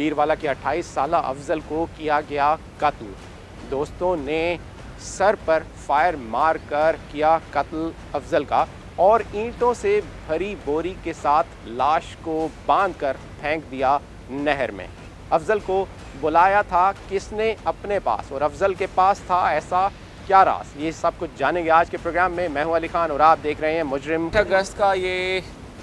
कबीरवाला के 28 साला अफजल को किया गया कत्ल। दोस्तों ने सर पर फायर मार कर किया कत्ल अफजल का और ईंटों से भरी बोरी के साथ लाश को बांधकर फेंक दिया नहर में। अफजल को बुलाया था किसने अपने पास और अफजल के पास था ऐसा क्या राज, ये सब कुछ जानेंगे आज के प्रोग्राम में। मैं हूं अली खान और आप देख रहे हैं मुजरिम। 8 अगस्त का ये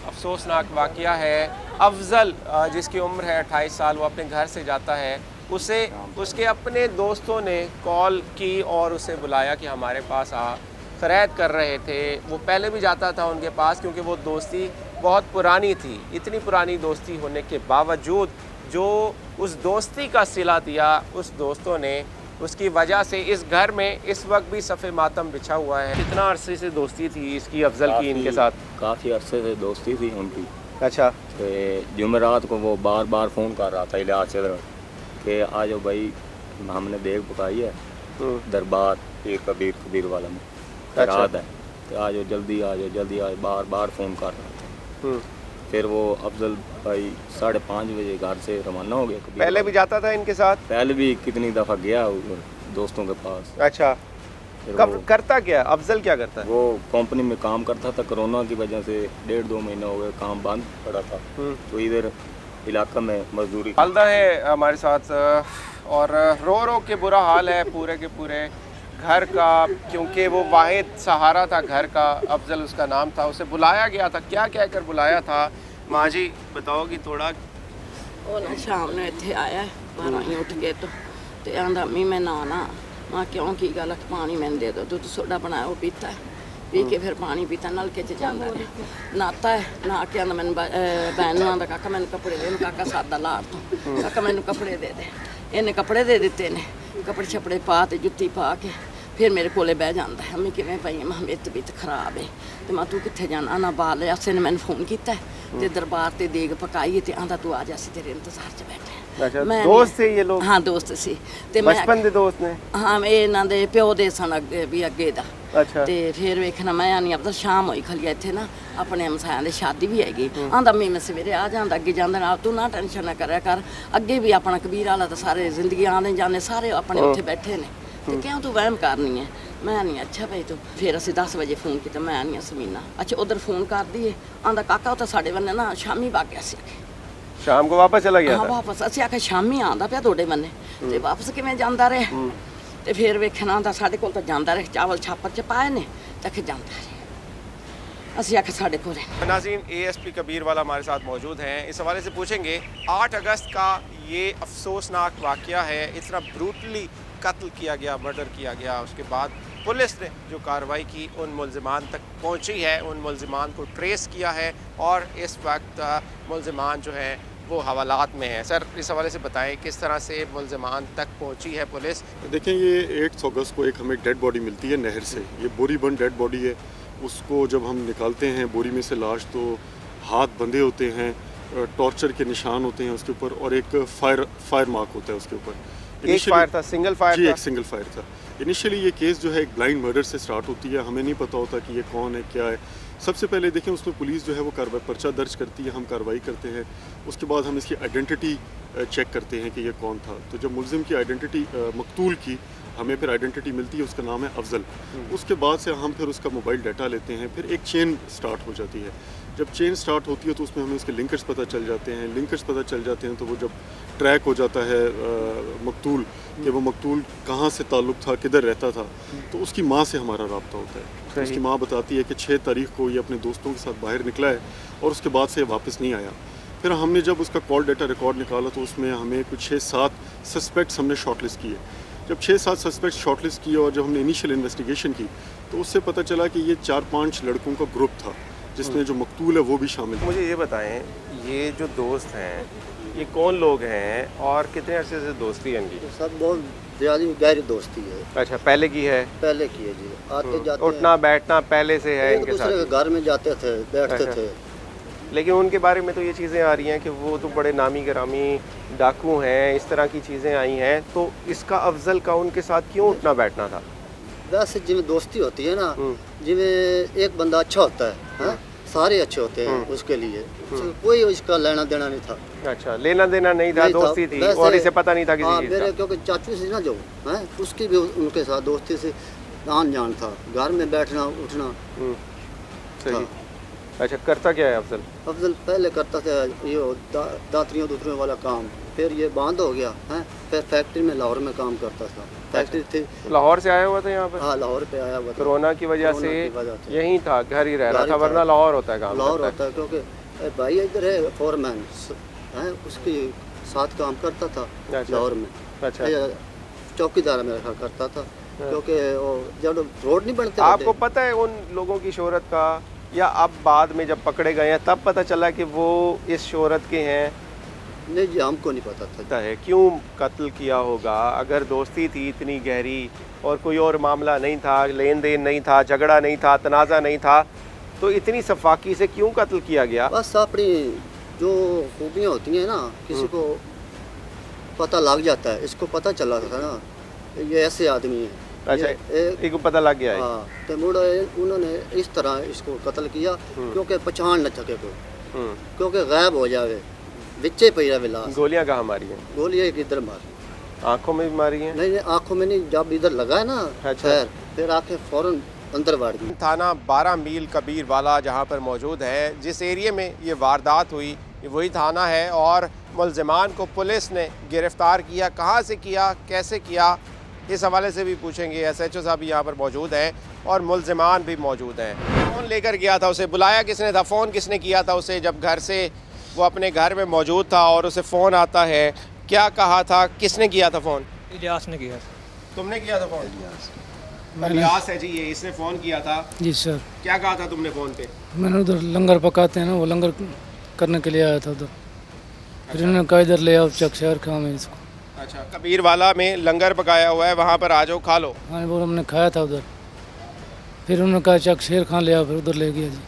अफसोसनाक वाक़या है। अफजल जिसकी उम्र है 28 साल, वो अपने घर से जाता है। उसे उसके अपने दोस्तों ने कॉल की और उसे बुलाया कि हमारे पास आ। ख़ैरियत कर रहे थे। वो पहले भी जाता था उनके पास क्योंकि वो दोस्ती बहुत पुरानी थी। इतनी पुरानी दोस्ती होने के बावजूद जो उस दोस्ती का सिला दिया उस दोस्तों ने, उसकी वजह से इस घर में इस वक्त भी सफ़े मातम बिछा हुआ है। कितना अरसे से दोस्ती थी इसकी अफजल की इनके साथ? काफ़ी अरसे से दोस्ती थी उनकी। अच्छा। जुमेरात को वो बार बार फ़ोन कर रहा था इलाज से कि आ जाओ भाई, हमने देख पकाई है दरबार पीर कबीरवाला में रात है, तो आ जाओ जल्दी आ जाओ जल्दी आ जाओ, बार बार फ़ोन कर रहा था। फिर वो अफजल भाई 5:30 बजे घर से रवाना हो गया। पहले भी जाता था इनके साथ? पहले भी कितनी दफ़ा गया दोस्तों के पास। अच्छा। कब करता क्या अफजल, क्या करता है? वो कंपनी में काम करता था। कोरोना की वजह से 1.5-2 महीने हो गए काम बंद पड़ा था, तो इधर इलाका में मजदूरी। वालदा है हमारे साथ और रो रो के बुरा हाल है पूरे के पूरे घर का, क्योंकि वो वाहिद सहारा था घर का। अफजल उसका नाम था। उसे बुलाया गया था, क्या कह कर बुलाया था? माँ जी बताओगी थोड़ा? ਉਹ ਨਾ ਸ਼ਾਮ ਨੂੰ ਇੱਥੇ ਆਇਆ 12 ਵਜੇ ਉੱਠ ਕੇ ਤੇ ਆਂਦਾ मी मैं नहाना। मां क्यों की गल, पानी मैंने दे दो, दूध सोडा बनाया वो पीता है, पी के फिर पानी पीता, नलके च जाता है, नहाता है, नहा के आंदा मैंने बहन आंदा काका मैंने कपड़े दे, काका सादा लाड़ तो काका मैंने कपड़े दे दे। इन्हें कपड़े दे दिते ने, कपड़े छपड़े पा ते जुत्ती पा के फिर मेरे कोले बह जाता है। मैं किवें पई मैं मेरी तबीयत खराब है तो मैं तू कित्थे जाना ना बाल आसे ने मैंने फोन किया ते दरबार ते देग पकाई ते आंदा तू आ जा, असीं तेरे इंतजार च बैठे। अच्छा, दोस्त थे ये लोग? हाँ दोस्त सी ते बचपन दे दोस्त ने? हाँ इन्हां दे प्यो दे सन अगे भी अगे दा। अच्छा। ते फिर वेखना मैं आनी अब शाम होई खलिया इत्थे ना अपने हमसायां दे शादी भी हैगी। आंदा मैं सवेरे आ जांदा अगे जांदा ना, तू ना टेंशन ना करया कर, अगे भी अपना कबीर वाला तो सारे जिंदगी आने जाने सारे अपने उत्थे बैठे ने, तो क्यों तू वहम करनी है? मैं नहीं अच्छा भाई तो फिर असं 10 बजे फोन किया, मैं नहीं समीना। अच्छा उधर फोन कर दिए, आंदा काका तो साढ़े बन्ने ना शामी भाग गया, शाम को वापस चला गया? हाँ वापस। असं आखिया शामी आंदा पिया तोड़े बन्ने, तो वापस किवें जांदा रहा। तो फिर वेखना आंदा साढ़े कोल तो जांदा रहा, चावल छापर च पाए ने तो फिर जांदा रहा। असं आखिया साढ़े कोल। नाज़रीन, ASP कबीरवाला हमारे साथ मौजूद हैं, इस हवाले से पूछेंगे। 8 अगस्त का ये अफसोसनाक वाक़या है, इतना ब्रूटली कत्ल किया गया, मर्डर किया गया। उसके बाद पुलिस ने जो कार्रवाई की उन मुलज़िमान तक पहुंची है, उन मुलज़िमान को ट्रेस किया है और इस वक्त मुलज़िमान जो है वो हवालात में है। सर इस हवाले से बताएं किस तरह से मुलज़िमान तक पहुंची है पुलिस? देखें, ये 8 अगस्त को एक हमें डेड बॉडी मिलती है नहर से। ये बोरी बंद डेड बॉडी है। उसको जब हम निकालते हैं बोरी में से लाश, तो हाथ बंधे होते हैं, टॉर्चर के निशान होते हैं उसके ऊपर और एक फायर मार्क होता है उसके ऊपर। एक फायर था, सिंगल फायर जी था? एक सिंगल फायर था। इनिशियली ये केस जो है एक ब्लाइंड मर्डर से स्टार्ट होती है। हमें नहीं पता होता कि ये कौन है क्या है। सबसे पहले देखें उसमें पुलिस जो है वो पर्चा दर्ज करती है, हम कार्रवाई करते हैं। उसके बाद हम इसकी आइडेंटिटी चेक करते हैं कि ये कौन था। तो जब मुलजिम की आइडेंटिटी मकतूल की हमें फिर आइडेंटिटी मिलती है, उसका नाम है अफजल। उसके बाद से हम फिर उसका मोबाइल डाटा लेते हैं, फिर एक चेन स्टार्ट हो जाती है। जब चेन स्टार्ट होती है तो उसमें हमें उसके लिंकर्स पता चल जाते हैं। लिंकर्स पता चल जाते हैं तो वो जब ट्रैक हो जाता है मकतूल कि वो मकतूल कहाँ से ताल्लुक़ था, किधर रहता था, तो उसकी माँ से हमारा रब्ता होता है। उसकी माँ बताती है कि 6 तारीख को ये अपने दोस्तों के साथ बाहर निकला है और उसके बाद से वापस नहीं आया। फिर हमने जब उसका कॉल डाटा रिकॉर्ड निकाला तो उसमें हमें कुछ 6-7 सस्पेक्ट्स हमने शॉर्टलिस्ट किए। जब 6-7 सस्पेक्ट्स शॉर्टलिस्ट किए और जब हमने इनिशियल इन्वेस्टिगेशन की तो उससे पता चला कि ये 4-5 लड़कों का ग्रुप था जिसमें जो मकतूल है वो भी शामिल। मुझे ये बताएं, ये जो दोस्त हैं ये कौन लोग हैं और कितने अरसे से दोस्ती है इनकी? सब बहुत ज़्यादा गहरी दोस्ती है। अच्छा, पहले की है? पहले की है जी, आते जाते उठना बैठना पहले से है इनके साथ? दूसरे के घर में जाते थे, बैठते थे। लेकिन उनके बारे में तो ये चीज़ें आ रही हैं कि वो तो बड़े नामी गिरामी डाकू हैं, इस तरह की चीज़ें आई हैं। तो इसका अफजल का उनके साथ क्यों उठना बैठना था? वैसे जिमें दोस्ती होती है ना, जिमें एक बंदा अच्छा होता है सारे अच्छे होते हैं उसके लिए, कोई उसका लेना देना नहीं था। अच्छा, लेना देना नहीं था, दोस्ती थी और इसे पता नहीं था किसी चीज़ मेरे का। क्योंकि चाचू से ना जो है उसकी भी उनके साथ दोस्ती से आन जान था, घर में बैठना उठना। सही। अच्छा, करता क्या है अफजल? अफजल पहले करता था ये दातरियों दूतरियों वाला काम, फिर ये बंद हो गया है, फिर फैक्ट्री में लाहौर में काम करता था। फैक्ट्री थी, लाहौर से आया हुआ था यहाँ पर? हाँ लाहौर पे आया हुआ था। कोरोना की वजह से यहीं था, घर ही रह रहा था, वरना लाहौर होता है काम? लाहौर होता है, क्योंकि भाई इधर है फोरमैन है, उसके साथ काम करता था लाहौर में। अच्छा, चौकीदार मेरा ख्याल करता था, क्योंकि जब रोड नहीं बनते। आपको पता है उन लोगों की शोहरत का, या अब बाद में जब पकड़े गए हैं तब पता चला कि वो इस शोहरत के हैं? नहीं जी, हमको नहीं पता था। है क्यों कत्ल किया होगा? अगर दोस्ती थी इतनी गहरी और कोई और मामला नहीं था, लेन देन नहीं था, झगड़ा नहीं था, तनाज़ा नहीं था, तो इतनी सफाकी से क्यों कत्ल किया गया? बस अपनी जो खूबियाँ होती हैं ना, किसी को पता लग जाता है। इसको पता चला था ना ये ऐसे आदमी है। अच्छा, एक को पता लग गया है। हाँ, तो मुड़ा उन्होंने इस तरह इसको कत्ल किया क्योंकि पहचान न सके कोई, क्योंकि गायब हो जावे, बिच्चे पे रहे लाश। गोलियां कहाँ मारी हैं? गोलियां एक इधर मारी, आंखों में भी मारी हैं? नहीं आंखों में नहीं, जब इधर लगा है ना फिर आंखें फौरन अंदर बढ़ गई। थाना 12 मील कबीर वाला जहाँ पर मौजूद है, जिस एरिया में ये वारदात हुई, ये वही थाना है और मुल्ज़िमान को पुलिस ने गिरफ़्तार किया। कहाँ से किया, कैसे किया, इस हवाले से भी पूछेंगे। SHO साहब यहाँ पर मौजूद हैं और मुल्ज़िमान भी मौजूद हैं। फ़ोन लेकर गया था, उसे बुलाया किसने था, फ़ोन किसने किया था उसे जब घर से वो अपने घर में मौजूद था और उसे फ़ोन आता है? क्या कहा था, किसने किया था फ़ोन? इलियास ने किया। तुमने किया था फ़ोन? इलियास है जी, ये इसने फ़ोन किया था। जी सर। क्या कहा था तुमने फ़ोन पे? मैंने उधर लंगर पकाते हैं ना, वो लंगर करने के लिए आया था उधर। फिर उन्होंने कहा इधर ले आओ चक शहर खा में इसको। अच्छा, कबीर वाला में लंगर पकाया हुआ है, वहाँ पर आ जाओ खा लो। हाँ वो हमने खाया था उधर। फिर उन्होंने कहा चक शेर खान ले आओ, फिर उधर ले गया जी।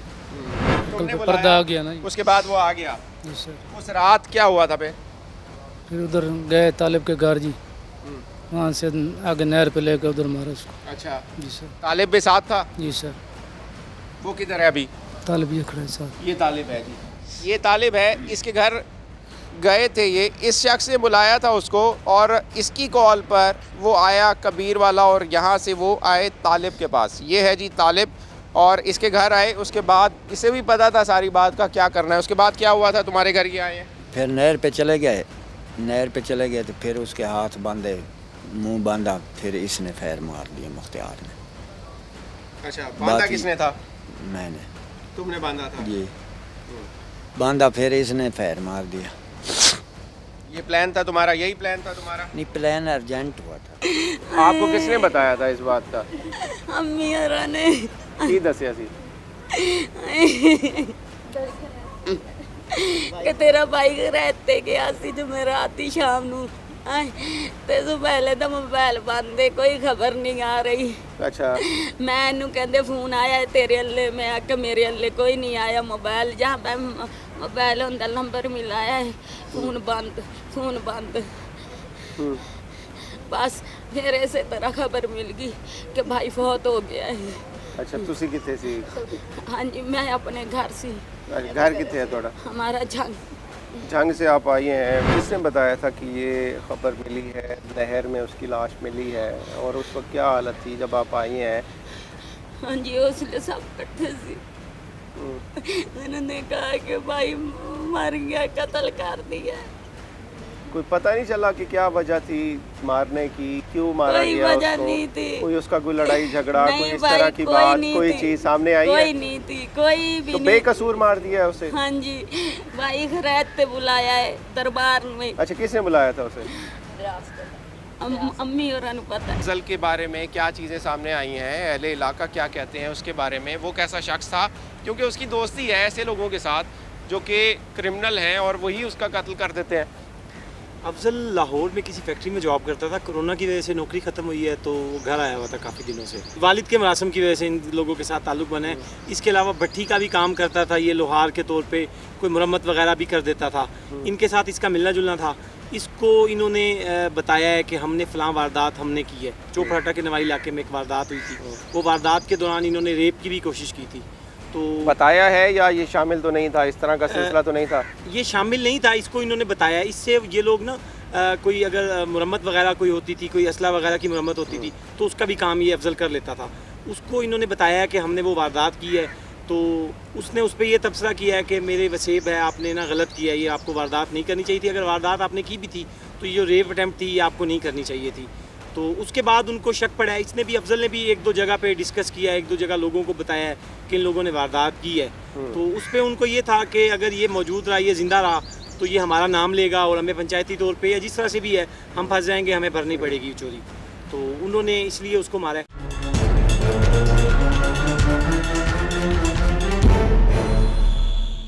तुमने पर्दा आ गया ना जी। उसके बाद वो आ गया? जी सर। उस रात क्या हुआ था पे? फिर उधर गए तालिब के घर जी, वहाँ से आगे नहर पे लेकर उधर मारा उसको। अच्छा जी सर। तालिब भी साथ था? जी सर। वो किधर है अभी? तालिब ये खड़ा है साथ। ये तालिब है जी, ये तालिब है। इसके घर गए थे ये, इस शख्स ने बुलाया था उसको और इसकी कॉल पर वो आया कबीर वाला और यहाँ से वो आए तालिब के पास। ये है जी तालिब, और इसके घर आए। उसके बाद इसे भी पता था सारी बात का क्या करना है। उसके बाद क्या हुआ था, तुम्हारे घर ये आए हैं? फिर नहर पे चले गए, नहर पे चले गए तो फिर उसके हाथ बांधे, मुंह बांधा, फिर इसने फैर मार दिया मुख्तियार ने। अच्छा, बांधा किसने था? मैंने। तुमने बांधा था? जी बांधा, फिर इसने फैर मार दिया। ये प्लान था तुम्हारा? यही प्लान था तुम्हारा? नहीं, प्लान अर्जेंट हुआ था। आपको किसने बताया था इस बात का? अम्मी और ने की दसिया सी कि तेरा भाई रहते गया सी जो मैं रात ही शाम नू ते तो पहले तो मोबाइल बंद है, कोई खबर नहीं आ रही। अच्छा, मैनू कहते फोन आया तेरे अल्ले, मैं आके मेरे अल्ले कोई नहीं आया। मोबाइल जहाँ पे मोबाइल होंदा नंबर मिलाया है, फोन बंद, फोन बंद। बस फिर इसे तरह खबर मिल गई कि भाई फौत हो गया है। अच्छा, तुसी किथे सी? हाँ जी, मैं अपने घर से। घर किथे है थोड़ा? हमारा जंग से आप आई हैं। किसने बताया था कि ये खबर मिली है, नहर में उसकी लाश मिली है, और उस वक्त क्या हालत थी जब आप आई हैं? हाँ जी, उसने सब इकट्ठे से उन्होंने कहा कि भाई मर गया, कत्ल कर दिया। कोई पता नहीं चला कि क्या वजह थी मारने की, क्यों मारा कोई गया वजह उसको? नहीं थी। कोई उसका कोई लड़ाई झगड़ा, नहीं कोई इस भाई, तरह की कोई बात, नहीं कोई थी। चीज सामने आई कोई है? नहीं थी, कोई भी तो नहीं। बेकसूर मार दिया है उसे? हाँ जी, भाई खैरात पे बुलाया है दरबार में। अच्छा, किसने बुलाया था उसे? अम्मी और पता है। अफजल के बारे में क्या चीज़ें सामने आई हैं, अहले इलाका क्या कहते हैं उसके बारे में, वो कैसा शख्स था, क्योंकि उसकी दोस्ती है ऐसे लोगों के साथ जो कि क्रिमिनल हैं और वही उसका कत्ल कर देते हैं। अफजल लाहौर में किसी फैक्ट्री में जॉब करता था। कोरोना की वजह से नौकरी ख़त्म हुई है तो वो घर आया हुआ था काफ़ी दिनों से। वालिद के मरासम की वजह से इन लोगों के साथ ताल्लुक़ बने। इसके अलावा भट्ठी का भी काम करता था, ये लोहार के तौर पे कोई मुरम्मत वगैरह भी कर देता था। इनके साथ इसका मिलना जुलना था। इसको इन्होंने बताया है कि हमने फ़लाँ वारदात हमने की है। चौपराटा के नवाई इलाके में एक वारदात हुई थी, वो वारदात के दौरान इन्होंने रेप की भी कोशिश की थी। तो बताया है या ये शामिल तो नहीं था, इस तरह का सिलसिला तो नहीं था? ये शामिल नहीं था, इसको इन्होंने बताया। इससे ये लोग ना कोई अगर मुरम्मत वगैरह कोई होती थी, कोई असला वगैरह की मुरम्मत होती थी, तो उसका भी काम ये अफजल कर लेता था। उसको इन्होंने बताया कि हमने वो वारदात की है, तो उसने उस पर यह तबसरा किया है कि मेरे वसेब है, आपने ना गलत किया, ये आपको वारदात नहीं करनी चाहिए थी। अगर वारदात आपने की भी थी तो ये जो रेप अटैम्प्ट थी ये आपको नहीं करनी चाहिए थी। तो उसके बाद उनको शक पड़ा है। इसने भी, अफजल ने भी एक दो जगह पे डिस्कस किया है, एक दो जगह लोगों को बताया है कि इन लोगों ने वारदात की है। तो उस पर उनको ये था कि अगर ये मौजूद रहा, ये ज़िंदा रहा, तो ये हमारा नाम लेगा और हमें पंचायती तौर पे या जिस तरह से भी है हम फंस जाएंगे, हमें भरनी पड़ेगी चोरी। तो उन्होंने इसलिए उसको मारा है।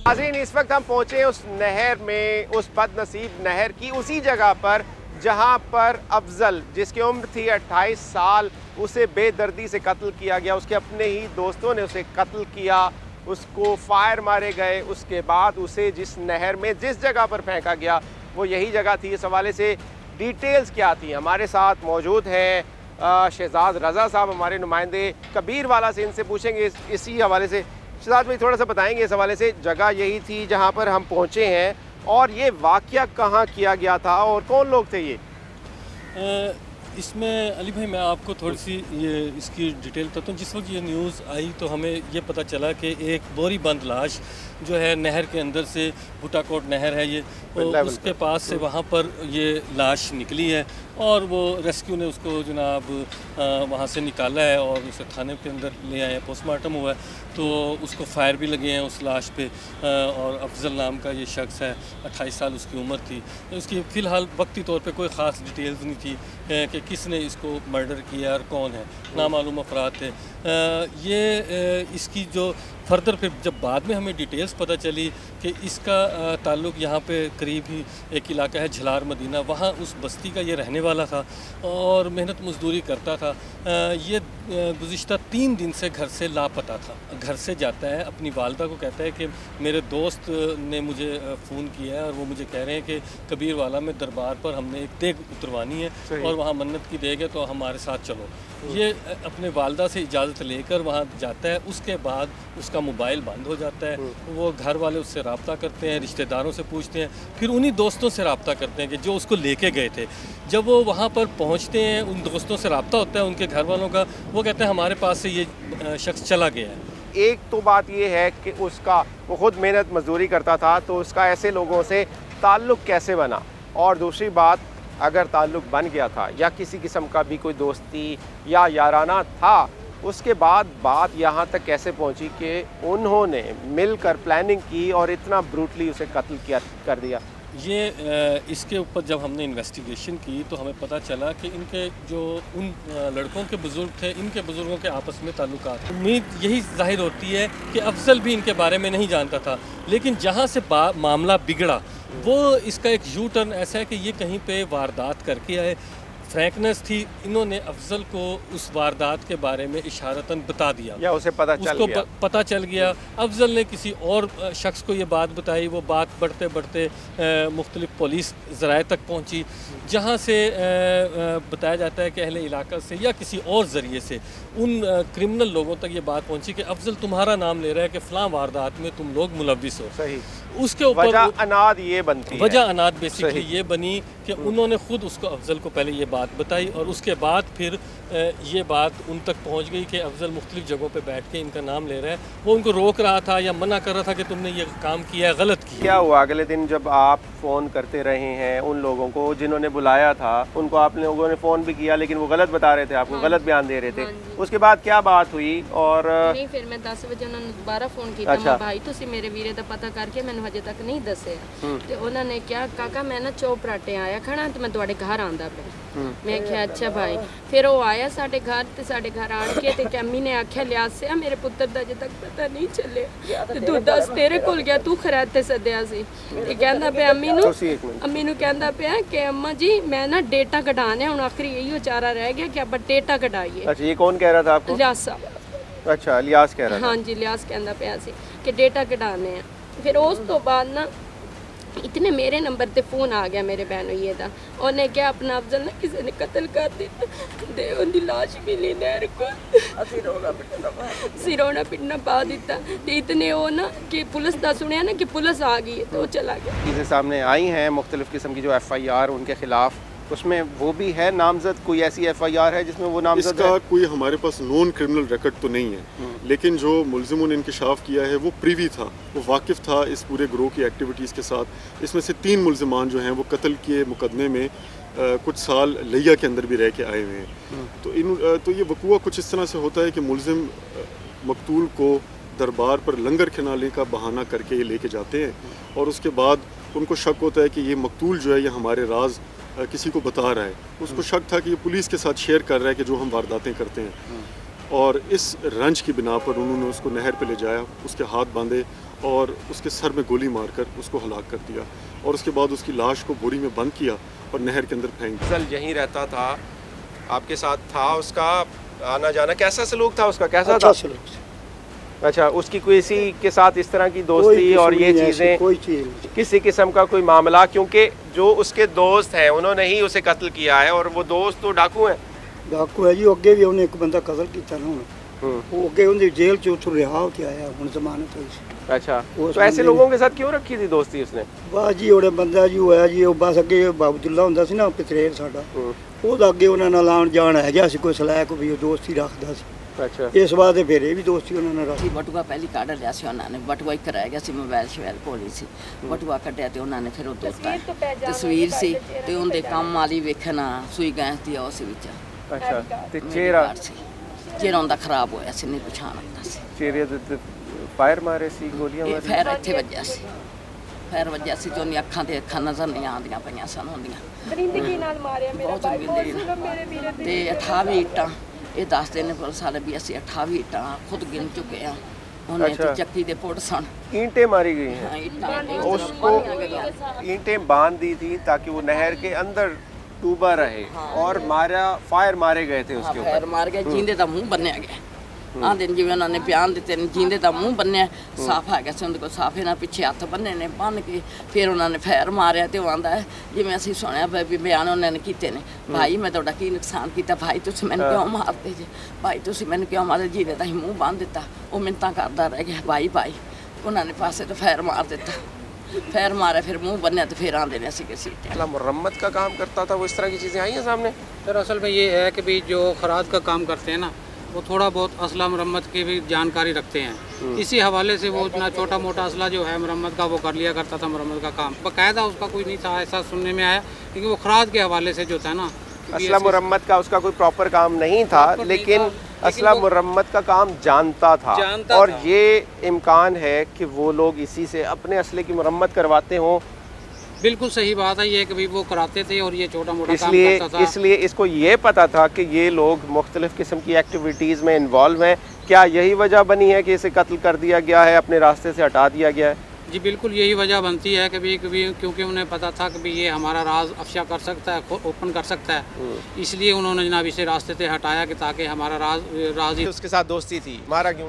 नाज़रीन, इस वक्त हम पहुँचे उस नहर में, उस बदनसीब नहर की उसी जगह पर जहाँ पर अफजल, जिसकी उम्र थी 28 साल, उसे बेदर्दी से कत्ल किया गया। उसके अपने ही दोस्तों ने उसे कत्ल किया, उसको फायर मारे गए। उसके बाद उसे जिस नहर में जिस जगह पर फेंका गया वो यही जगह थी। इस हवाले से डिटेल्स क्या थी, हमारे साथ मौजूद हैं शहजाद रज़ा साहब, हमारे नुमाइंदे कबीर वाला से। इनसे पूछेंगे इसी हवाले से। शहजाद भाई थोड़ा सा बताएंगे इस हवाले से, जगह यही थी जहाँ पर हम पहुँचे हैं, और ये वाक़या कहाँ किया गया था और कौन लोग थे ये? इसमें अली भाई मैं आपको थोड़ी सी ये इसकी डिटेल बताता हूँ। जिस वक्त ये न्यूज़ आई तो हमें ये पता चला कि एक बोरी बंद लाश जो है नहर के अंदर से, भुट्टाकोट नहर है ये, तो उसके पास से वहाँ पर ये लाश निकली है और वो रेस्क्यू ने उसको जनाब वहाँ से निकाला है और उसे थाने के अंदर ले आए हैं। पोस्टमार्टम हुआ है तो उसको फायर भी लगे हैं उस लाश पे, और अफजल नाम का ये शख्स है, 28 साल उसकी उम्र थी। तो इसकी फ़िलहाल वक्ती तौर पे कोई ख़ास डिटेल्स नहीं थी कि किसने इसको मर्डर किया और कौन है, नामालूम अफराद थे। ये इसकी जो फर्दर फिर जब बाद में हमें डिटेल्स पता चली कि इसका ताल्लुक़ यहाँ पे करीब ही एक इलाका है झलार मदीना, वहाँ उस बस्ती का ये रहने वाला था और मेहनत मजदूरी करता था। ये गुज़िश्ता 3 दिन से घर से लापता था। घर से जाता है, अपनी वालदा को कहता है कि मेरे दोस्त ने मुझे फ़ोन किया है और वो मुझे कह रहे हैं कि कबीर वाला में दरबार पर हमने एक देग उतरवानी है और वहाँ मन्नत की देग है, तो हमारे साथ चलो। ये अपने वालदा से इजाज़त लेकर वहाँ जाता है। उसके बाद उसका मोबाइल बंद हो जाता है। वो घर वाले उससे रब्ता करते हैं, रिश्तेदारों से पूछते हैं, फिर उन्हीं दोस्तों से रब्ता करते हैं कि जो उसको लेके गए थे। जब वो वहाँ पर पहुँचते हैं, उन दोस्तों से रब्ता होता है उनके घर वालों का, वो कहते हैं हमारे पास से ये शख्स चला गया है। एक तो बात ये है कि उसका, वो ख़ुद मेहनत मजदूरी करता था, तो उसका ऐसे लोगों से ताल्लुक़ कैसे बना, और दूसरी बात, अगर ताल्लुक़ बन गया था या किसी किस्म का भी कोई दोस्ती या याराना था, उसके बाद बात यहाँ तक कैसे पहुँची कि उन्होंने मिलकर प्लानिंग की और इतना ब्रूटली उसे कत्ल किया कर दिया? ये इसके ऊपर जब हमने इन्वेस्टिगेशन की तो हमें पता चला कि इनके जो उन लड़कों के बुज़ुर्ग थे, इनके बुज़ुर्गों के आपस में ताल्लुकात, उम्मीद यही जाहिर होती है कि अफजल भी इनके बारे में नहीं जानता था। लेकिन जहाँ से मामला बिगड़ा वो इसका एक यू टर्न ऐसा है कि ये कहीं पे वारदात करके आए, फ्रैंकनेस थी, इन्होंने अफजल को उस वारदात के बारे में इशारतन बता दिया या उसे पता चल गया। पता चल गया। अफजल ने किसी और शख्स को ये बात बताई, वो बात बढ़ते बढ़ते मुख्तलिफ पुलिस ज़राए तक पहुंची, जहां से बताया जाता है कि अहले इलाका से या किसी और ज़रिए से उन क्रिमिनल लोगों तक ये बात पहुंची कि अफजल तुम्हारा नाम ले रहा है कि फ़लाँ वारदात में तुम लोग मुलव्विस हो। सही। उसके ऊपर वजह अनाद ये बनती है, वजह अनाद बेसिकली ये बनी कि उन्होंने ख़ुद उसको, अफजल को पहले ये बात बताई और उसके बाद फिर ये बात उन तक पहुंच गई कि अफजल मुख्तलिफ जगहों पे बैठ के इनका नाम ले रहा है। वो उनको रोक रहा था या मना कर रहा था कि तुमने ये काम किया है, गलत किया। क्या हुआ अगले दिन जब आप फ़ोन करते रहे हैं उन लोगों को जिन्होंने बुलाया था, उनको आप लोगों ने फ़ोन भी किया लेकिन वो गलत बता रहे थे, आपको गलत बयान दे रहे थे, उसके बाद क्या बात हुई? और नहीं, फिर मैं 10 वजे उन्होंने दोबारा फ़ोन किया। अच्छा। भाई तुसी मेरे वीरे दा पता करके मैंने हजे तक नहीं दस्या ते उन्होंने क्या काका मैं ना चौप राटे आया खड़ा ते मैं तुहाडे घर आंदा पे। मैं क्या अच्छा भाई। फिर वो आया साढ़े घर ते साढ़े घर आन के ते अम्मी ने आख्या लिया से मेरे पुत्र दा अजे तक पता नहीं चले ते तू दस तेरे कोल गया तू खरैत ते सद्या सी ते कहंदा पे अम्मी नू कहंदा पे कि अम्मा जी मैं ना डेटा कढाने हुण आखिरी यही चारा रह गया कि आप डेटा कढाइए। अच्छा, ये कौन कह रहा था आपको? लियास साहब। अच्छा, लियास कह रहा था। हाँ जी, लियास कहंदा पे सी कि डेटा कढाने हैं। फिर उस तो बाद ना इतने मेरे नंबर ते फोन आ गया मेरे बहनोइये दा, उन्हें क्या अपना अफजल ना किसी ने कत्ल कर दिया ते उनकी लाश मिली नहर को, सिरोना पिटना पा दिता। ते इतने हो ना कि पुलिस दा सुनिया ना कि पुलिस आ गई है तो वो चला गया। चीज़ें सामने आई हैं मुख्तलिफ़ किस्म की जो FIR उनके ख़िलाफ़, उसमें वो भी है नामजद, कोई ऐसी FIR है जिसमें वो नामजद इसका है? कोई हमारे पास नॉन क्रिमिनल रिकॉर्ड तो नहीं है, लेकिन जो मुलजिमों ने इंकशाफ किया है वो प्रीवी था, वो वाकिफ़ था इस पूरे ग्रोह की एक्टिविटीज़ के साथ। इसमें से 3 मुलजिमान जो हैं वो कत्ल के मुकदमे में कुछ साल लिया के अंदर भी रह के आए हुए हैं। तो ये वकूआ कुछ इस तरह से होता है कि मुलजिम मकतूल को दरबार पर लंगर खिलाने का बहाना करके ये लेके जाते हैं और उसके बाद उनको शक होता है कि ये मकतूल जो है ये हमारे राज किसी को बता रहा है। उसको शक था कि ये पुलिस के साथ शेयर कर रहा है कि जो हम वारदातें करते हैं, और इस रंज की बिना पर उन्होंने उसको नहर पे ले जाया, उसके हाथ बांधे और उसके सर में गोली मारकर उसको हलाक कर दिया और उसके बाद उसकी लाश को बोरी में बंद किया और नहर के अंदर फेंक दिया। अफजल यहीं रहता था, आपके साथ था, उसका आना जाना कैसा सलूक था उसका, कैसा था? अच्छा, उसकी किसी के साथ इस तरह की दोस्ती और ये चीज़ें, कोई चीज़ किसी किस्म का कोई मामला? क्योंकि जो उसके दोस्त हैं उन्होंने ही उसे कत्ल किया है और वो दोस्त तो डाकू हैं। डाकू है जी, अगे भी उन्हें एक बंदा कत्ल किया ना, वो अगे उन्हें जेल च उथों रिहा होके आया, हुण जमानत हुई सी। अच्छा, तो ऐसे लोगों के साथ क्यों रखी थी दोस्ती उसने? बस जी ओड़े बंदा जी होया जी, ਉਹ बस अगे बाबूदुल्ला ਹੁੰਦਾ ਸੀ ਨਾ ਪਿਤਰੇਰ ਸਾਡਾ, ਉਹਦਾ ਅੱਗੇ ਉਹਨਾਂ ਨਾਲ ਆਉਣ ਜਾਣ ਹੈਗਾ ਸੀ, ਕੋਈ ਸਲਾਹ ਵੀ ਉਹ ਦੋਸਤੀ ਰੱਖਦਾ ਸੀ। अच्छा, ਇਸ ਬਾਅਦ ਫਿਰ ਇਹ ਵੀ ਦੋਸਤੀ ਉਹਨਾਂ ਨਾਲ ਰੱਖੀ। ਬਟੂਆ ਪਹਿਲੀ ਕੱਢ ਲਿਆ ਸੀ ਉਹਨਾਂ ਨੇ, ਬਟੂਆ ਇੱਕ ਰਹਿ ਗਿਆ ਸੀ, ਮੋਬਾਈਲ ਸ਼ਵੈਲ ਕੋਲ ਹੀ ਸੀ, ਬਟੂਆ ਕੱਢਿਆ ਤੇ ਉਹਨਾਂ ਨੇ ਫਿਰ ਉਹ ਦਿੱਤਾ ਤਸਵੀਰ ਸੀ ਤੇ ਉਹਦੇ ਕੰਮ ਵਾਲੀ ਵੇਖਣਾ ਸੂਈ ਗੈਸ ਦੀ ਉਸ ਵਿੱਚ। अच्छा, ਤੇ ਚਿਹਰਾ ਚਿਹਰਾ ਉਹਦਾ ਖਰਾਬ ਹੋਇਆ ਸੀ, ਨਹੀਂ ਪਛਾਣ ਆਉਂਦਾ ਸੀ। ਚਿਹਰੇ ਤੇ ਫਾਇਰ ਮਾਰੇ ਸੀ, ਗੋਲੀਆਂ ਮਾਰੀਆਂ? ਫਾਇਰ ਇੱਥੇ ਵੱਜਿਆ ਸੀ, ਫਾਇਰ ਵੱਜਿਆ ਸੀ ਤੇ ਉਹਦੀਆਂ ਅੱਖਾਂ ਤੇ ਅੱਖਾਂ ਨਜ਼ਰ ਨਹੀਂ ਆਉਂਦੀਆਂ ਪਈਆਂ ਸਨ ਹੁੰਦੀਆਂ। ਬਰਿੰਦਗੀ ਨਾਲ ਮਾਰਿਆ ਮੇਰਾ ਭਾਈ, ਮੇਰੇ ਵੀਰੇ ਤੇ 28 ਇੱਟਾਂ, ਇਹ ਦੱਸਦੇ ਨੇ ਪੁਲਿਸ ਵਾਲੇ ਵੀ ਅਸੀਂ 28 ਇੱਟਾਂ ਖੁਦ ਗਿਣ ਚੁੱਕੇ ਆ। ਉਹਨੇ ਤੇ ਚੱਕੀ ਦੇ ਪੁੱਟ ਸਨ, ईंटें मारी गई हैं, ਇੱਟਾਂ उसको ईंटें बांध दी थी ताकि वो नहर के अंदर डूबा रहे और फायर मारे गए थे उसके ਫਾਇਰ ऊपर। ਮਾਰ ਗਿਆ, ਜਿੰਦੇ ਦਾ ਮੂੰਹ ਬੰਨਿਆ ਗਿਆ। ਆਂਦੇ ਨੇ ਜਿਵੇਂ ਉਹਨਾਂ ਨੇ ਬਿਆਨ ਦਿੱਤੇ ਨੇ, ਜਿੰਦੇ ਦਾ ਮੂੰਹ ਬੰਨਿਆ, ਸਾਫ ਆ ਗਿਆ ਸੀ ਉਹਦੇ ਕੋਲ, ਸਾਫੇ ਨਾਲ ਪਿੱਛੇ ਹੱਥ ਬੰਨੇ ਨੇ, ਬੰਨ ਕੇ ਫਿਰ ਉਹਨਾਂ ਨੇ ਫਾਇਰ ਮਾਰਿਆ। ਤੇ ਉਹ ਆਂਦਾ ਹੈ ਜਿਵੇਂ ਅਸੀਂ ਸੁਣਿਆ ਵੀ ਬਿਆਨ ਉਹਨਾਂ ਨੇ ਕੀਤੇ ਨੇ, ਭਾਈ ਮੈਂ ਤੁਹਾਡਾ ਕੀ ਨੁਕਸਾਨ ਕੀਤਾ, ਭਾਈ ਤੁਸੀਂ ਮੈਨੂੰ ਕਿਉਂ ਮਾਰਦੇ ਜੇ, ਭਾਈ ਤੁਸੀਂ ਮੈਨੂੰ ਕਿਉਂ ਮਾਰਦੇ, ਜਿੰਦੇ ਦਾ ਹੀ ਮੂੰਹ ਬੰਨ ਦਿੱਤਾ। ਉਹ ਮਿੰਨਤਾਂ ਕਰਦਾ ਰਹਿ ਗਿਆ, ਭਾਈ ਭਾਈ। ਉਹਨਾਂ ਨੇ ਪਾਸੇ ਤੋਂ ਫਾਇਰ ਮਾਰ ਦਿੱਤਾ, फैर मारा, फिर मुंह बनया तो फिर आंदे ने किसी मुरम्मत का काम करता था वो, इस तरह की चीज़ें आई हैं सामने? सर असल में ये है कि भी जो खराज का काम करते हैं ना, वो थोड़ा बहुत असला मुरम्मत की भी जानकारी रखते हैं। इसी हवाले से वो इतना छोटा मोटा असला जो है मुरम्मत का वो कर लिया करता था, मुरम्मत का काम बाकायदा उसका कोई नहीं था, ऐसा सुनने में आया। क्योंकि वो खराज के हवाले से जो था ना, असला मुरम्मत का उसका कोई प्रॉपर काम नहीं था, लेकिन असला मुरम्मत का काम जानता था और ये इम्कान है कि वो लोग इसी से अपने असले की मुरम्मत करवाते हों। बिल्कुल सही बात है ये कि भी वो कराते थे और ये छोटा मोटा काम करता था। इसलिए इसको ये पता था कि ये लोग मुख्तलिफ़ किस्म की एक्टिविटीज़ में इन्वॉल्व हैं। क्या यही वजह बनी है कि इसे कत्ल कर दिया गया है, अपने रास्ते से हटा दिया गया है? जी बिल्कुल यही वजह बनती है कि भी क्योंकि उन्हें पता था कि भी ये हमारा राज अफशा कर सकता है, ओपन कर सकता है, इसलिए उन्होंने जनाब इसे रास्ते से हटाया कि ताकि हमारा राज ही। उसके साथ दोस्ती थी, मारा क्यों?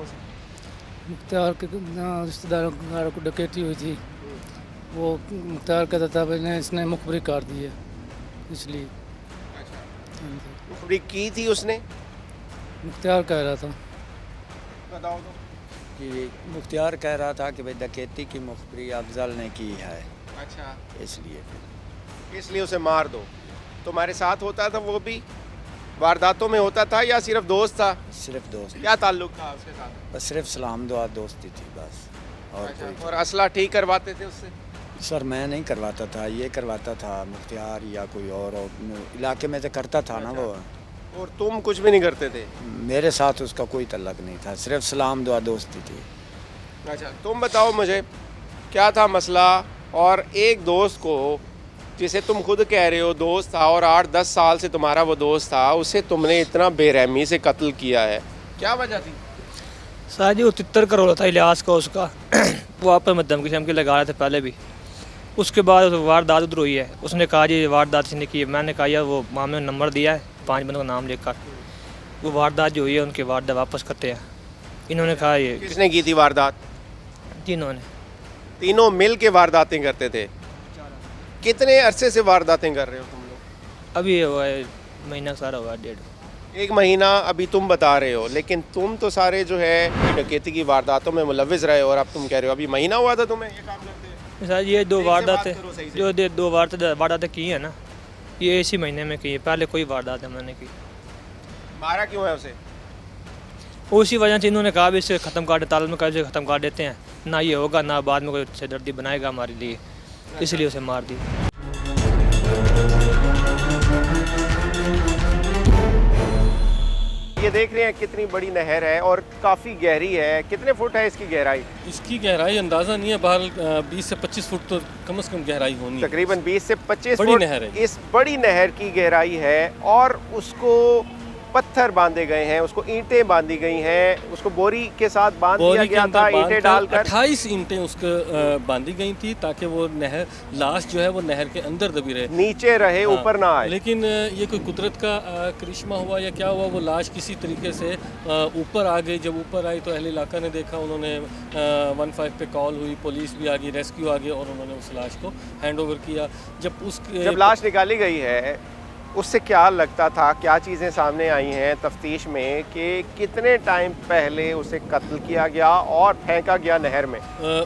मुख्तार के रिश्तेदारों को डकैती हुई थी, वो मुख्तार कहता था मैंने इसने मुखबरी काट दी है, इसलिए। मुखबरी की थी उसने? मुख्तार कह रहा था। बताओ तो। कि मुख्तियार कह रहा था कि भाई डकैती की मुखबरी अफजल ने की है। अच्छा, इसलिए उसे मार दो। तुम्हारे साथ होता था वो भी, वारदातों में होता था या सिर्फ दोस्त था? सिर्फ दोस्त। क्या ताल्लुक था उसके साथ? बस सिर्फ सलाम दुआ दोस्ती थी बस, और अच्छा, कोई। और असला ठीक करवाते थे उससे? सर मैं नहीं करवाता था, ये करवाता था मुख्तियार या कोई और इलाके में से करता था ना वो। और तुम कुछ भी नहीं करते थे? मेरे साथ उसका कोई तल्लक नहीं था, सिर्फ सलाम दुआ दोस्ती थी। अच्छा, तुम बताओ मुझे क्या था मसला? और एक दोस्त को जिसे तुम खुद कह रहे हो दोस्त था और 8-10 साल से तुम्हारा वो दोस्त था, उसे तुमने इतना बेरहमी से कत्ल किया है, क्या वजह थी? सर जी वो तितर करोड़ था इलियास का उसका वो आपस में धमकी शमकी लगा रहे थे पहले भी, उसके बाद वारदात उधर हुई है, उसने कहा जी वारदात इसने की है। मैंने कहा यार वो मामले में नंबर दिया है, 5 बंदों का नाम लिखकर, वो वारदात जो हुई है उनकी वारदात वापस करते हैं। इन्होंने कहा ये किसने की थी वारदात? तीनों ने, तीनों मिल के वारदातें करते थे? कितने अरसे से वारदातें कर रहे हो तुम लोग? अभी हुआ है महीना सारा हुआ, 1.5 1 महीना अभी तुम बता रहे हो, लेकिन तुम तो सारे जो है डकैती की वारदातों में मुलव्विस रहे हो और अब तुम कह रहे हो अभी महीना हुआ था तुम्हें ये काम करते? सर ये 2 वारदातें जो 2 वारदातें की हैं ना, ये इसी महीने में की है, पहले कोई वारदात मैंने की। मारा क्यों है उसे? उसी वजह से इन्होंने कहा भी इसे ख़त्म कर दे, ताल्लुक में कैसे ख़त्म कर देते हैं, ना ये होगा ना बाद में कोई सिरदर्दी बनाएगा हमारे लिए, इसलिए उसे मार दी। ये देख रहे हैं कितनी बड़ी नहर है और काफ़ी गहरी है। कितने फुट है इसकी गहराई? इसकी गहराई अंदाज़ा नहीं है, बहरहाल 20 से 25 फुट तो कम से कम गहराई होनी है। तकरीबन 20 से 25 बड़ी फुट नहर है। इस बड़ी नहर की गहराई है और उसको पत्थर बांधे गए हैं, उसको ईंटें बांधी गई हैं, उसको बोरी के साथ बांध दिया गया था, ईंटें डालकर 28 ईंटें उसको बांधी गई थी ताकि वो नहर लाश जो है वो नहर के अंदर दबी रहे, नीचे रहे, ऊपर ना आए। लेकिन ये कोई कुदरत का करिश्मा हुआ या क्या हुआ, वो लाश किसी तरीके से ऊपर आ गई। जब ऊपर आई तो अहले इलाका ने देखा, उन्होंने 15 पे कॉल हुई, पुलिस भी आ गई, रेस्क्यू आ गया और उन्होंने उस लाश को हैंड ओवर किया। जब लाश निकाली गई है उससे क्या लगता था, क्या चीज़ें सामने आई हैं तफ्तीश में कि कितने टाइम पहले उसे कत्ल किया गया और फेंका गया नहर में?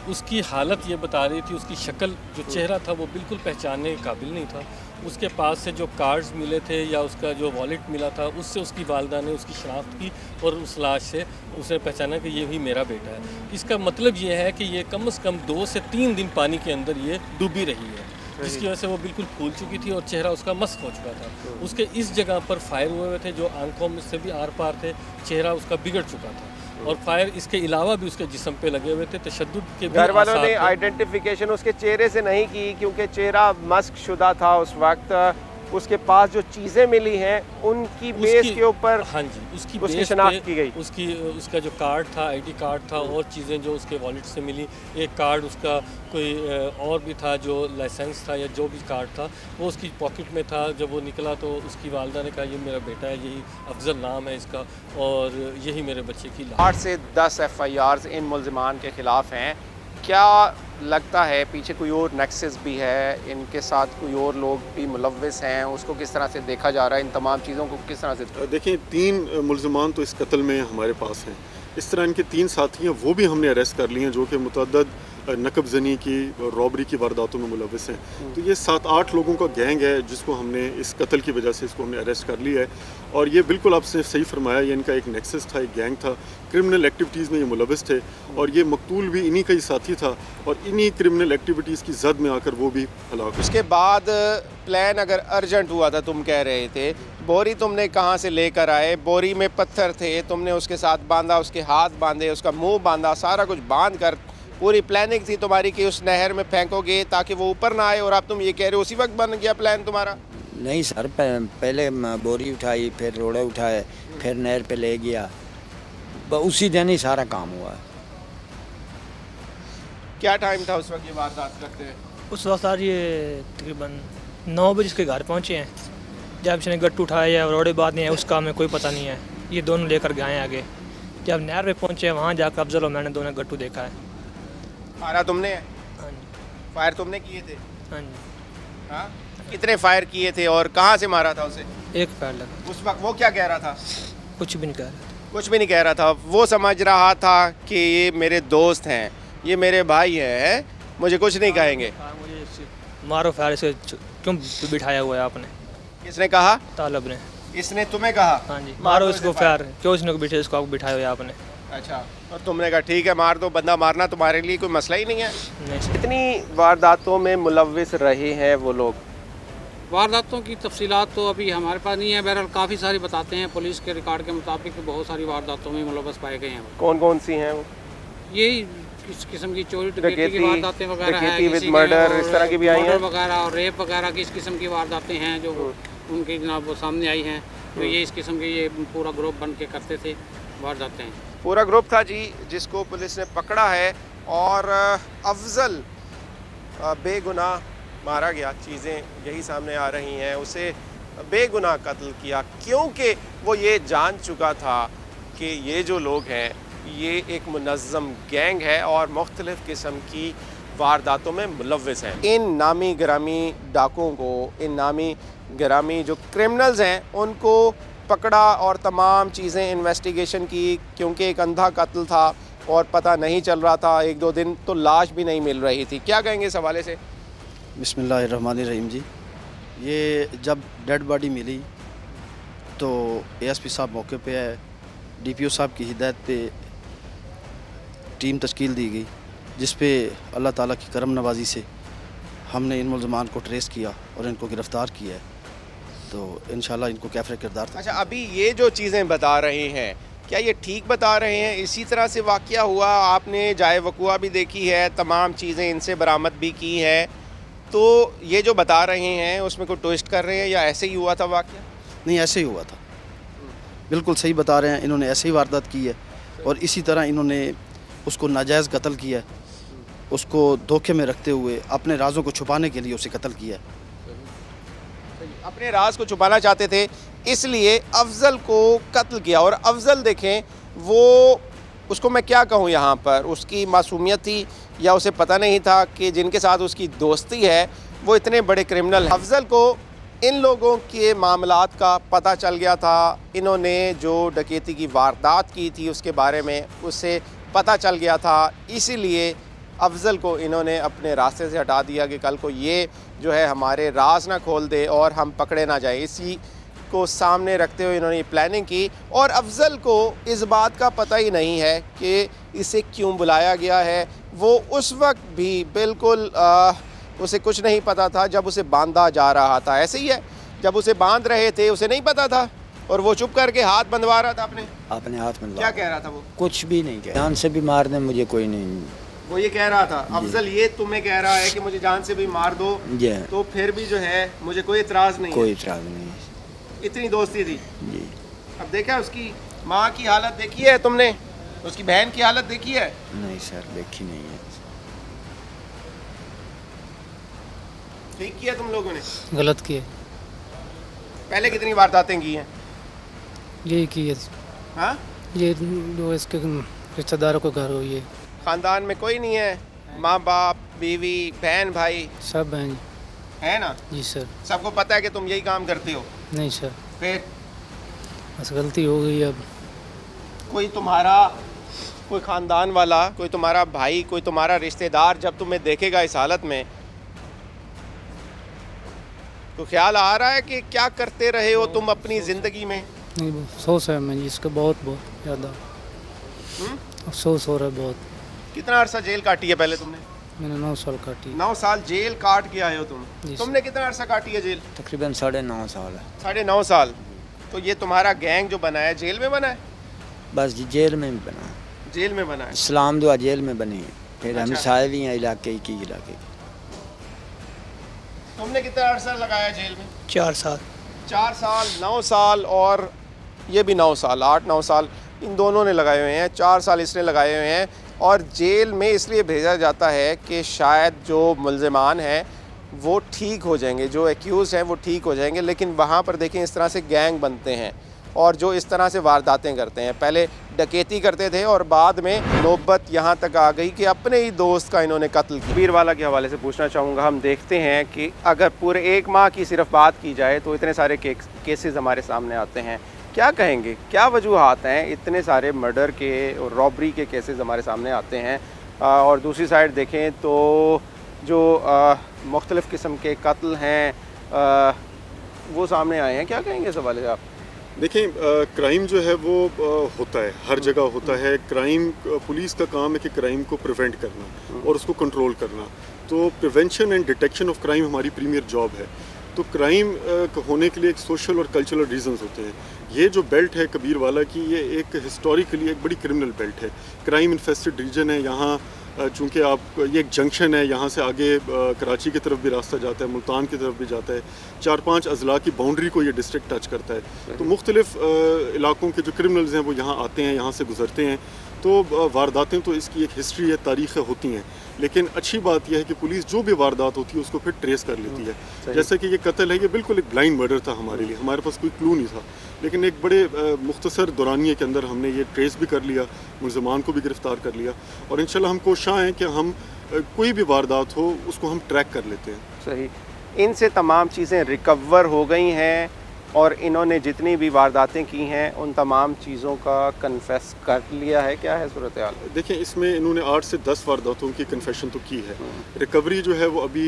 उसकी हालत ये बता रही थी, उसकी शक्ल जो चेहरा था वो बिल्कुल पहचानने के काबिल नहीं था। उसके पास से जो कार्ड्स मिले थे या उसका जो वॉलेट मिला था उससे उसकी वालिदा ने उसकी शनाख्त की और उस लाश से उसने पहचाना कि ये भी मेरा बेटा है। इसका मतलब ये है कि ये कम से कम 2 से 3 दिन पानी के अंदर ये डूबी रही है, जिसकी वजह से वो बिल्कुल फूल चुकी थी और चेहरा उसका मस्क हो चुका था। उसके इस जगह पर फायर हुए थे जो आंखों में से भी आर पार थे, चेहरा उसका बिगड़ चुका था और फायर इसके अलावा भी उसके जिस्म पे लगे हुए थे। तशद्दुद के घर वालों ने आइडेंटिफिकेशन उसके चेहरे से नहीं की क्योंकि चेहरा मस्क शुदा था उस वक्त। उसके पास जो चीज़ें मिली हैं उनकी बेस के ऊपर हाँ जी उसकी शनाख्त की गई। उसका जो कार्ड था, आईडी कार्ड था और चीज़ें जो उसके वॉलेट से मिली, एक कार्ड उसका कोई और भी था जो लाइसेंस था या जो भी कार्ड था वो उसकी पॉकेट में था। जब वो निकला तो उसकी वालिदा ने कहा ये मेरा बेटा है, यही अफजल नाम है इसका और यही मेरे बच्चे की लाश। 8 से 10 FIRs इन मुल्ज़िमान के ख़िलाफ़ हैं। क्या लगता है पीछे कोई और नेक्सस भी है, इनके साथ कोई और लोग भी मुलव्विस हैं? उसको किस तरह से देखा जा रहा है, इन तमाम चीज़ों को किस तरह से? देखिए 3 मुल्ज़िमान तो इस कत्ल में हमारे पास हैं। इस तरह इनके 3 साथी हैं, वो भी हमने अरेस्ट कर लिए हैं जो कि मुतअद्दिद नकबजनी की और रॉबरी की वारदातों में मुलव्विस हैं। तो ये 7-8 लोगों का गैंग है जिसको हमने इस कत्ल की वजह से इसको हमने अरेस्ट कर लिया है। और ये बिल्कुल आपने सही फरमाया, ये इनका एक नेक्सस था, एक गैंग था, क्रिमिनल एक्टिविटीज़ में ये मुलव्विस थे और ये मकतूल भी इन्हीं का ही साथी था और इन्हीं क्रिमिनल एक्टिविटीज़ की जद में आकर वो भी हलाक। उसके बाद प्लान अगर अर्जेंट हुआ था, तुम कह रहे थे, बोरी तुमने कहाँ से लेकर आए? बोरी में पत्थर थे, तुमने उसके साथ बांधा, उसके हाथ बांधे, उसका मुंह बांधा, सारा कुछ बांध कर पूरी प्लानिंग थी तुम्हारी कि उस नहर में फेंकोगे ताकि वो ऊपर ना आए और अब तुम ये कह रहे हो उसी वक्त बन गया प्लान तुम्हारा? नहीं सर, पहले बोरी उठाई, फिर रोड़े उठाए, फिर नहर पे ले गया, उसी दिन ही सारा काम हुआ। क्या टाइम था उस वक्त ये वारदात करते हैं? उस वक्त सर ये तकरीबन 9 बजे इसके घर पहुँचे हैं। जब इसने गट्टू उठाया या रोड़े बांधे हैं उसका हमें कोई पता नहीं है, ये दोनों लेकर गए आगे। जब नहर पे पहुँचे वहाँ जाकर अफजल और मैंने दोनों गट्टू देखा है। फायर तुमने? हाँ जी। फायर तुमने किए थे? हाँ जी। हाँ, कितने फायर किए थे और कहाँ से मारा था उसे? 1 फायर लगा। उस वक्त वो क्या कह रहा था? कुछ भी नहीं कह रहा। कुछ भी नहीं कह रहा था। वो समझ रहा था कि ये मेरे दोस्त हैं, ये मेरे भाई हैं, मुझे कुछ नहीं कहेंगे। मुझे मारो फायर से क्यों बिठाया हुआ है आपने? किसने कहा? तालब ने। इसने तुम्हें कहा? हाँ जी, मारो इसको फायर, क्यों इसने बिठाया, बिठाया हुआ है आपने? अच्छा, और तुमने कहा ठीक है मार दो, बंदा मारना तुम्हारे लिए कोई मसला ही नहीं है? नहीं। कितनी वारदातों में मुलव्विस रहे हैं वो लोग? वारदातों की तफसीलात तो अभी हमारे पास नहीं है, बहरहाल काफ़ी सारी बताते हैं पुलिस के रिकॉर्ड के मुताबिक बहुत सारी वारदातों में मुलव्वस पाए गए हैं। कौन कौन सी हैं वो? यही इस किस्म की चोरी डकैती की वारदातें वगैरह हैं, विद मर्डर इस तरह की भी आई हैं वगैरह और रेप वगैरह की इस किस्म की वारदातें हैं जो उनकी जनाब वो सामने आई हैं। तो ये इस किस्म के ये पूरा ग्रुप बन के करते थे वारदातें। पूरा ग्रुप था जी जिसको पुलिस ने पकड़ा है और अफजल बेगुनाह मारा गया। चीज़ें यही सामने आ रही हैं, उसे बेगुनाह कत्ल किया क्योंकि वो ये जान चुका था कि ये जो लोग हैं ये एक मुनज़्ज़म गैंग है और मुख्तलिफ़ किस्म की वारदातों में मुलव्विस हैं। इन नामी गिरामी डाकुओं को, इन नामी गिरामी जो क्रिमिनल्स हैं उनको पकड़ा और तमाम चीज़ें इन्वेस्टिगेशन की, क्योंकि एक अंधा कत्ल था और पता नहीं चल रहा था, 1-2 दिन तो लाश भी नहीं मिल रही थी। क्या कहेंगे इस हवाले से? बिस्मिल्लाहिर्रहमानिर्रहीम जी, ये जब डेड बॉडी मिली तो एएसपी साहब मौके पे आए, डीपीओ साहब की हिदायत पे टीम तश्कील दी गई, जिस पे अल्लाह ताला की करम नवाजी से हमने इन मुल्ज़मान को ट्रेस किया और इनको गिरफ़्तार किया है। तो इंशाल्लाह इनको कैफ़र किरदार था। अच्छा, अभी ये जो चीज़ें बता रहे हैं, क्या ये ठीक बता रहे हैं? इसी तरह से वाक़या हुआ? आपने जाए वक़ुआ भी देखी है, तमाम चीज़ें इनसे बरामद भी की हैं, तो ये जो बता रहे हैं उसमें कोई ट्विस्ट कर रहे हैं या ऐसे ही हुआ था वाक़या? नहीं, ऐसे ही हुआ था, बिल्कुल सही बता रहे हैं। इन्होंने ऐसे ही वारदात की है और इसी तरह इन्होंने उसको नाजायज़ कत्ल किया है, उसको धोखे में रखते हुए अपने राज़ों को छुपाने के लिए उसे कत्ल किया है। अपने राज को छुपाना चाहते थे, इसलिए अफजल को कत्ल किया। और अफजल देखें, वो उसको मैं क्या कहूँ यहाँ पर, उसकी मासूमियत थी या उसे पता नहीं था कि जिनके साथ उसकी दोस्ती है वो इतने बड़े क्रिमिनल हैं। अफजल को इन लोगों के मामलात का पता चल गया था, इन्होंने जो डकैती की वारदात की थी उसके बारे में उससे पता चल गया था, इसीलिए अफजल को इन्होंने अपने रास्ते से हटा दिया कि कल को ये जो है हमारे राज ना खोल दे और हम पकड़े ना जाए। इसी को सामने रखते हुए इन्होंने प्लानिंग की। और अफजल को इस बात का पता ही नहीं है कि इसे क्यों बुलाया गया है। वो उस वक्त भी बिल्कुल उसे कुछ नहीं पता था जब उसे बांधा जा रहा था। ऐसे ही है, जब उसे बांध रहे थे उसे नहीं पता था और वो चुप करके हाथ बंधवा रहा था अपने हाथ बंधवा। क्या कह रहा था वो? कुछ भी नहीं कह, जान से भी मार दे मुझे कोई नहीं। वो ये कह रहा था अफजल, ये तुम्हें कह रहा है कि मुझे जान से भी मार दो, तो फिर भी जो है मुझे कोई इतराज़ नहीं, कोई इतराज़ नहीं। इतनी दोस्ती थी जी। अब देखा उसकी माँ की हालत देखी है तुमने, उसकी बहन की हालत देखी है? नहीं सर, देखी नहीं है। ठीक किया तुम लोगों ने? गलत किए। पहले कितनी वारदातें की हैं? यही की है। हाँ, ये जो इसके रिश्तेदारों को घर हुई है। खानदान में कोई नहीं है? माँ बाप, बीवी, बहन, भाई सब बहन है ना? जी सर। सबको पता है कि तुम यही काम करते हो? नहीं सर, फिर बस गलती हो गई। अब कोई तुम्हारा कोई ख़ानदान वाला, कोई तुम्हारा भाई, कोई तुम्हारा रिश्तेदार जब तुम्हें देखेगा इस हालत में, तो ख्याल आ रहा है कि क्या करते रहे हो तुम अपनी ज़िंदगी में? नहीं, अफसोस है मैं इसका, बहुत बहुत ज़्यादा अफसोस हो रहा है बहुत। कितना अरसा जेल काटी है पहले तुमने? मैंने 9 साल काटी। 9 साल जेल काट के आए हो तुम? तुमने कितना अरसा काटी है जेल? तकरीबन 9.5 साल है। 9.5 साल। तो ये तुम्हारा गैंग जो बना है जेल में बना है? बस जेल में भी बना है। जेल में बना है? इस्लाम दुआ जेल में बनी है। फिर हम अच्छा। साहिल ही हैं इलाके की इलाके के। तुमने कितना अरसा लगाया जेल में? 4 साल। 4 साल, 9 साल और ये भी 9 साल, 8-9 साल इन दोनों ने लगाए हुए हैं। 4 साल इसने लगाए हुए हैं। और जेल में इसलिए भेजा जाता है कि शायद जो मुल्ज़िमान हैं वो ठीक हो जाएंगे, जो एक्यूज़ हैं वो ठीक हो जाएंगे। लेकिन वहाँ पर देखें इस तरह से गैंग बनते हैं और जो इस तरह से वारदातें करते हैं। पहले डकैती करते थे और बाद में नौबत यहाँ तक आ गई कि अपने ही दोस्त का इन्होंने कत्ल किया। बीरवाला के हवाले से पूछना चाहूँगा, हम देखते हैं कि अगर पूरे 1 माह की सिर्फ बात की जाए तो इतने सारे केसेस हमारे सामने आते हैं। क्या कहेंगे, क्या वजूहात हैं इतने सारे मर्डर के और रॉबरी के केसेस हमारे सामने आते हैं? और दूसरी साइड देखें तो जो मुख्तलिफ़ किस्म के कत्ल हैं वो सामने आए हैं। क्या कहेंगे इस हवाले से आप? देखें, क्राइम जो है वो होता है, हर जगह होता है। क्राइम, पुलिस का काम है कि क्राइम को प्रिवेंट करना और उसको कंट्रोल करना। तो prevention and detection of crime हमारी प्रीमियर जॉब है। तो क्राइम होने के लिए एक सोशल और कल्चरल रीजंस होते हैं। ये जो बेल्ट है कबीरवाला की, ये एक हिस्टोरिकली एक बड़ी क्रिमिनल बेल्ट है, क्राइम इन्फेस्टेड रीजन है। यहाँ चूँकि आप ये एक जंक्शन है, यहाँ से आगे कराची की तरफ भी रास्ता जाता है, मुल्तान की तरफ भी जाता है। 4-5 अजला की बाउंड्री को ये डिस्ट्रिक्ट टच करता है। तो मुख्तलिफ इलाकों के जो क्रिमिनल्स हैं वो यहाँ आते हैं, यहाँ से गुजरते हैं। तो वारदातें तो इसकी एक हिस्ट्री है, तारीख़ें होती हैं। लेकिन अच्छी बात यह है कि पुलिस जो भी वारदात होती है उसको फिर ट्रेस कर लेती है। जैसे कि ये कत्ल है, ये बिल्कुल एक ब्लाइंड मर्डर था हमारे लिए, हमारे पास कोई क्लू नहीं था। लेकिन एक बड़े मुख्तसर दौरानिए के अंदर हमने ये ट्रेस भी कर लिया, मुल्ज़िमान को भी गिरफ़्तार कर लिया। और इंशाल्लाह हम कोशिश हैं कि हम कोई भी वारदात हो उसको हम ट्रैक कर लेते हैं। सही, इनसे तमाम चीज़ें रिकवर हो गई हैं और इन्होंने जितनी भी वारदातें की हैं उन तमाम चीज़ों का कन्फेस कर लिया है। क्या है सूरत हाल? देखें, इसमें इन्होंने 8 से 10 वारदातों की कन्फेशन तो की है। रिकवरी जो है वो अभी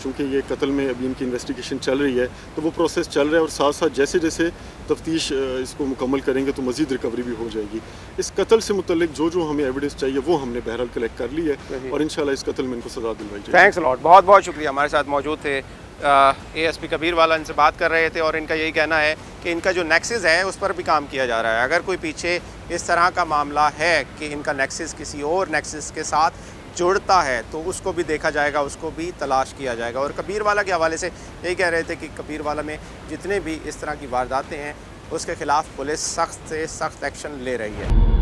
चूँकि ये कत्ल में अभी इनकी इन्वेस्टिगेशन चल रही है तो वो प्रोसेस चल रहा है और साथ साथ जैसे जैसे तफ्तीश इसको मुकम्मल करेंगे तो मज़ीद रिकवरी भी हो जाएगी। इस कत्ल से मुतल्लिक जो जो हमें एविडेंस चाहिए वो हमने बहरहाल कलेक्ट कर ली है और इंशाल्लाह इस कत्ल में इनको सज़ा दिलवाई जाएगी। थैंक्स लॉट, बहुत बहुत शुक्रिया। हमारे साथ मौजूद थे ASP कबीर वाला, इनसे बात कर रहे थे और इनका यही कहना है कि इनका जो नेक्सिस है उस पर भी काम किया जा रहा है। अगर कोई पीछे इस तरह का मामला है कि इनका नेक्सिस किसी और नेक्सिस के साथ जुड़ता है तो उसको भी देखा जाएगा, उसको भी तलाश किया जाएगा। और कबीर वाला के हवाले से यही कह रहे थे कि कबीर वाला में जितने भी इस तरह की वारदातें हैं उसके ख़िलाफ़ पुलिस सख्त से सख्त एक्शन ले रही है।